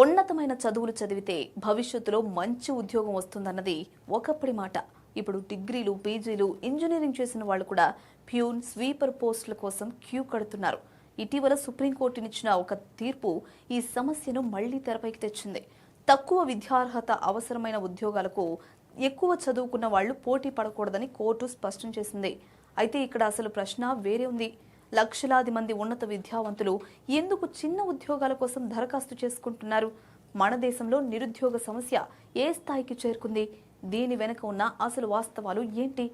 ఉన్నతమైన చదువులు చదివితే భవిష్యత్తులో మంచి ఉద్యోగం వస్తుందన్నది ఒకప్పటి మాట. ఇప్పుడు డిగ్రీలు, పీజీలు, ఇంజనీరింగ్ చేసిన వాళ్ళు కూడా ప్యూన్, స్వీపర్ పోస్టుల కోసం క్యూ కడుతున్నారు. ఇటీవల సుప్రీంకోర్టునిచ్చిన ఒక తీర్పు ఈ సమస్యను మళ్లీ తెరపైకి తెచ్చింది. తక్కువ విద్యార్హత అవసరమైన ఉద్యోగాలకు ఎక్కువ చదువుకున్న వాళ్లు పోటీ పడకూడదని కోర్టు స్పష్టం చేసింది. అయితే ఇక్కడ అసలు ప్రశ్న వేరే ఉంది. లక్షలాది మంది ఉన్నత విద్యావంతులు ఎందుకు చిన్న ఉద్యోగాల కోసం దరఖాస్తు చేసుకుంటున్నారు? మన దేశంలో నిరుద్యోగ సమస్య ఏ స్థాయికి చేరుకుంది? దీని వెనుక ఉన్న అసలు వాస్తవాలు ఏంటి?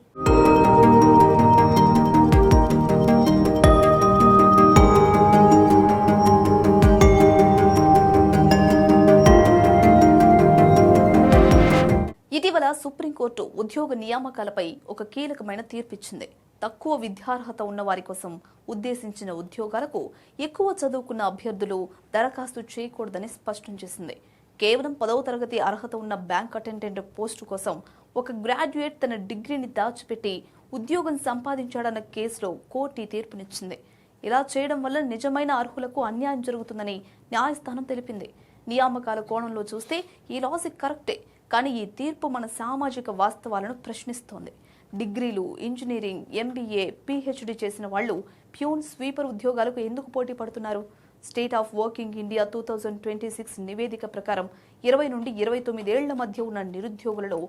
ఇటీవల సుప్రీంకోర్టు ఉద్యోగ నియామకాలపై ఒక కీలకమైన తీర్పిచ్చింది. తక్కువ విద్యార్హత ఉన్న వారి కోసం ఉద్దేశించిన ఉద్యోగాలకు ఎక్కువ చదువుకున్న అభ్యర్థులు దరఖాస్తు చేయకూడదని స్పష్టం చేసింది. కేవలం 10వ తరగతి అర్హత ఉన్న బ్యాంక్ అటెండెంట్ పోస్టు కోసం ఒక గ్రాడ్యుయేట్ తన డిగ్రీని దాచిపెట్టి ఉద్యోగం సంపాదించాడన్న కేసులో కోర్టు తీర్పునిచ్చింది. ఇలా చేయడం వల్ల నిజమైన అర్హులకు అన్యాయం జరుగుతుందని న్యాయస్థానం తెలిపింది. నియామకాల కోణంలో చూస్తే ఈ లాజిక్ కరెక్టే, కానీ ఈ తీర్పు మన సామాజిక వాస్తవాలను ప్రశ్నిస్తోంది. డిగ్రీలు, ఇంజనీరింగ్, ఎంబీఏ, పీహెచ్డీ చేసిన వాళ్లు ప్యూన్, స్వీపర్ ఉద్యోగాలకు ఎందుకు పోటీ పడుతున్నారు? స్టేట్ ఆఫ్ వర్కింగ్ ఇండియా 2026 నివేదిక ప్రకారం 20 నుండి 29 ఏళ్ల మధ్య ఉన్న నిరుద్యోగులలో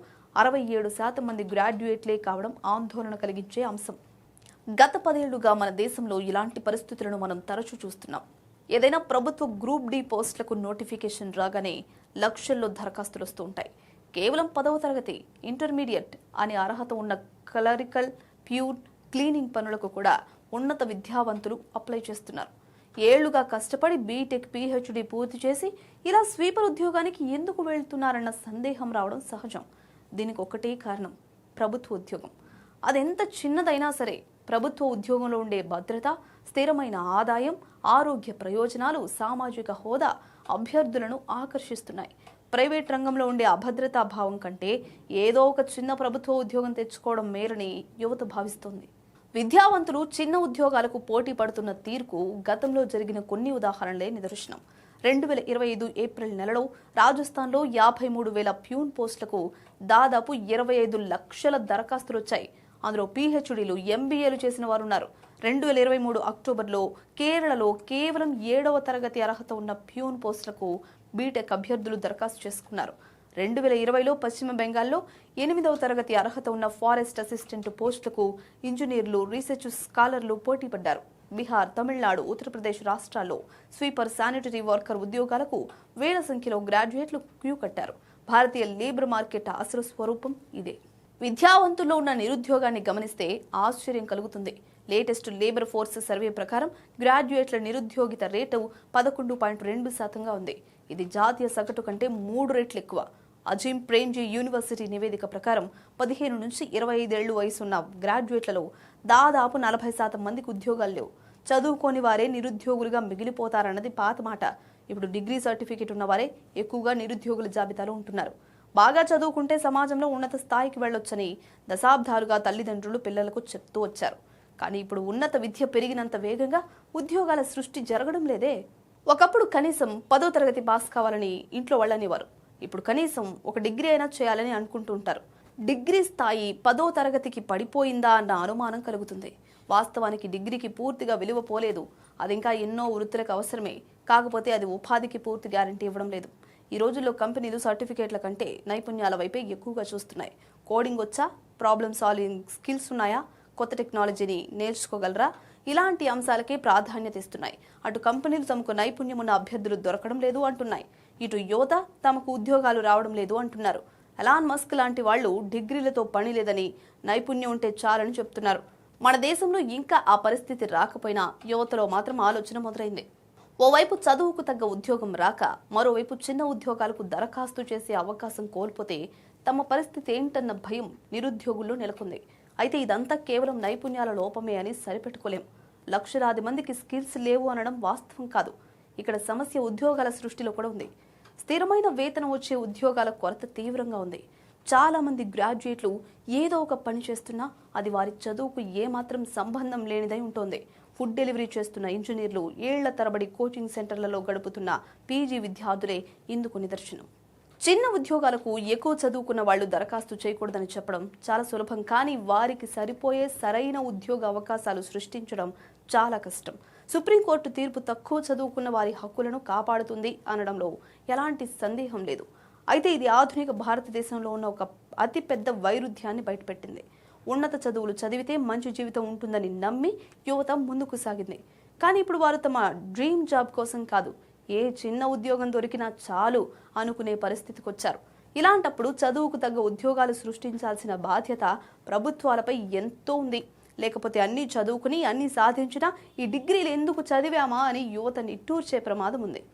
67% మంది గ్రాడ్యుయేట్లే కావడం ఆందోళన కలిగించే అంశం. గత 10 ఏళ్లుగా మన దేశంలో ఇలాంటి పరిస్థితులను మనం తరచూ చూస్తున్నాం. ఏదైనా ప్రభుత్వ గ్రూప్ డి పోస్టులకు నోటిఫికేషన్ రాగానే లక్షల్లో దరఖాస్తులు వస్తూ ఉంటాయి. కేవలం 10వ తరగతి, ఇంటర్మీడియట్ అనే అర్హత ఉన్న క్లరికల్, ప్యూన్, క్లీనింగ్ పనులకు కూడా ఉన్నత విద్యావంతులు అప్లై చేస్తున్నారు. ఏళ్లుగా కష్టపడి బీటెక్, పీహెచ్డీ పూర్తి చేసి ఇలా స్వీపర్ ఉద్యోగానికి ఎందుకు వెళ్తున్నారన్న సందేహం రావడం సహజం. దీనికి ఒకటే కారణం, ప్రభుత్వ ఉద్యోగం. అదెంత చిన్నదైనా సరే ప్రభుత్వ ఉద్యోగంలో ఉండే భద్రత, స్థిరమైన ఆదాయం, ఆరోగ్య ప్రయోజనాలు, సామాజిక హోదా అభ్యర్థులను ఆకర్షిస్తున్నాయి. ప్రైవేట్ రంగంలో ఉండే అభద్రతా భావం కంటే ఏదో ఒక చిన్న ప్రభుత్వ ఉద్యోగం తెచ్చుకోవడం మేలని యువత భావిస్తోంది. విద్యావంతులు చిన్న ఉద్యోగాలకు పోటీ పడుతున్న తీరుకు గతంలో జరిగిన కొన్ని ఉదాహరణలే నిదర్శనం. 2025 ఏప్రిల్ నెలలో రాజస్థాన్లో 53,000 ప్యూన్ పోస్టులకు దాదాపు 25 లక్షల దరఖాస్తులు వచ్చాయి. అందులో పీహెచ్డీలు, ఎంబీఏలు చేసిన వారున్నారు. 2023 అక్టోబర్లో కేరళలో కేవలం 7వ తరగతి అర్హత ఉన్న ప్యూన్ పోస్టులకు బీటెక్ అభ్యర్థులు దరఖాస్తు చేసుకున్నారు. 2020లో పశ్చిమ బెంగాల్లో 8వ తరగతి అర్హత ఉన్న ఫారెస్ట్ అసిస్టెంట్ పోస్టులకు ఇంజనీర్లు, రీసెర్చ్ స్కాలర్లు పోటీ పడ్డారు. బీహార్, తమిళనాడు, ఉత్తరప్రదేశ్ రాష్ట్రాల్లో స్వీపర్, శానిటరీ వర్కర్ ఉద్యోగాలకు వేల సంఖ్యలో గ్రాడ్యుయేట్లు క్యూ కట్టారు. భారతీయ లేబర్ మార్కెట్ అసలు స్వరూపం ఇదే. విద్యావంతుల్లో ఉన్న నిరుద్యోగాన్ని గమనిస్తే ఆశ్చర్యం కలుగుతుంది. లేటెస్ట్ లేబర్ ఫోర్స్ సర్వే ప్రకారం గ్రాడ్యుయేట్ల నిరుద్యోగిత రేటు 11.2% ఉంది. ఇది జాతీయ సగటు కంటే 3 రెట్లు ఎక్కువ. అజీం ప్రేమ్జీ యూనివర్సిటీ నివేదిక ప్రకారం 15 నుంచి 25 ఏళ్ల వయసున్న గ్రాడ్యుయేట్లలో దాదాపు 40% మందికి ఉద్యోగాలు లేవు. చదువుకోని వారే నిరుద్యోగులుగా మిగిలిపోతారన్నది పాత మాట. ఇప్పుడు డిగ్రీ సర్టిఫికేట్ ఉన్న వారే ఎక్కువగా నిరుద్యోగుల జాబితాలో ఉంటున్నారు. బాగా చదువుకుంటే సమాజంలో ఉన్నత స్థాయికి వెళ్లొచ్చని దశాబ్దాలుగా తల్లిదండ్రులు పిల్లలకు చెప్తూ వచ్చారు. కానీ ఇప్పుడు ఉన్నత విద్య పెరిగినంత వేగంగా ఉద్యోగాల సృష్టి జరగడం లేదే. ఒకప్పుడు కనీసం 10వ తరగతి పాస్ కావాలని ఇంట్లో వాళ్ళనివారు. ఇప్పుడు కనీసం ఒక డిగ్రీ అయినా చేయాలని అనుకుంటూ ఉంటారు. డిగ్రీ స్థాయి 10వ తరగతికి పడిపోయిందా అన్న అనుమానం కలుగుతుంది. వాస్తవానికి డిగ్రీకి పూర్తిగా విలువ పోలేదు. అది ఇంకా ఎన్నో వృత్తులకు అవసరమే. కాకపోతే అది ఉపాధికి పూర్తి గ్యారంటీ ఇవ్వడం లేదు. ఈ రోజుల్లో కంపెనీలు సర్టిఫికేట్ల కంటే నైపుణ్యాల వైపే ఎక్కువగా చూస్తున్నాయి. కోడింగ్ వచ్చా, ప్రాబ్లమ్ సాల్వింగ్ స్కిల్స్ ఉన్నాయా, కొత్త టెక్నాలజీని నేర్చుకోగలరా, ఇలాంటి అంశాలకే ప్రాధాన్యత ఇస్తున్నాయి. అటు కంపెనీలు తమకు నైపుణ్యం ఉన్న అభ్యర్థులు దొరకడం లేదు అంటున్నాయి. ఇటు యువత తమకు ఉద్యోగాలు రావడం లేదు అంటున్నారు. ఎలాన్ మస్క్ లాంటి వాళ్లు డిగ్రీలతో పని లేదని, నైపుణ్యం ఉంటే చాలని చెప్తున్నారు. మన దేశంలో ఇంకా ఆ పరిస్థితి రాకపోయినా యువతలో మాత్రం ఆలోచన మొదలైంది. ఓవైపు చదువుకు తగ్గ ఉద్యోగం రాక, మరోవైపు చిన్న ఉద్యోగాలకు దరఖాస్తు చేసే అవకాశం కోల్పోతే తమ పరిస్థితి ఏంటన్న భయం నిరుద్యోగుల్లో నెలకొంది. అయితే ఇదంతా కేవలం నైపుణ్యాల లోపమే అని సరిపెట్టుకోలేం. లక్షలాది మందికి స్కిల్స్ లేవు అనడం వాస్తవం కాదు. ఇక్కడ సమస్య ఉద్యోగాల సృష్టిలో కూడా ఉంది. స్థిరమైన వేతనం వచ్చే ఉద్యోగాల కొరత తీవ్రంగా ఉంది. చాలా మంది గ్రాడ్యుయేట్లు ఏదో ఒక పని చేస్తున్నా అది వారి చదువుకు ఏమాత్రం సంబంధం లేనిదై ఉంటుంది. ఫుడ్ డెలివరీ చేస్తున్న ఇంజనీర్లు, ఏళ్ల తరబడి కోచింగ్ సెంటర్లలో గడుపుతున్న పీజీ విద్యార్థులే ఇందుకు నిదర్శనం. చిన్న ఉద్యోగాలకు ఎక్కువ చదువుకున్న వాళ్లు దరఖాస్తు చేయకూడదని చెప్పడం చాలా సులభం. కానీ వారికి సరిపోయే సరైన ఉద్యోగ అవకాశాలు సృష్టించడం చాలా కష్టం. సుప్రీంకోర్టు తీర్పు తక్కువ చదువుకున్న వారి హక్కులను కాపాడుతుంది అనడంలో ఎలాంటి సందేహం లేదు. అయితే ఇది ఆధునిక భారతదేశంలో ఉన్న ఒక అతిపెద్ద వైరుధ్యాన్ని బయటపెట్టింది. ఉన్నత చదువులు చదివితే మంచి జీవితం ఉంటుందని నమ్మి యువత ముందుకు సాగింది. కానీ ఇప్పుడు వారు తమ డ్రీమ్ జాబ్ కోసం కాదు, ఏ చిన్న ఉద్యోగం దొరికినా చాలు అనుకునే పరిస్థితికి వచ్చారు. ఇలాంటప్పుడు చదువుకు తగ్గ ఉద్యోగాలు సృష్టించాల్సిన బాధ్యత ప్రభుత్వాలపై ఎంతో ఉంది. లేకపోతే అన్నీ చదువుకుని అన్నీ సాధించినా ఈ డిగ్రీలు ఎందుకు చదివామా అని యువత నిట్టూర్చే ప్రమాదం ఉంది.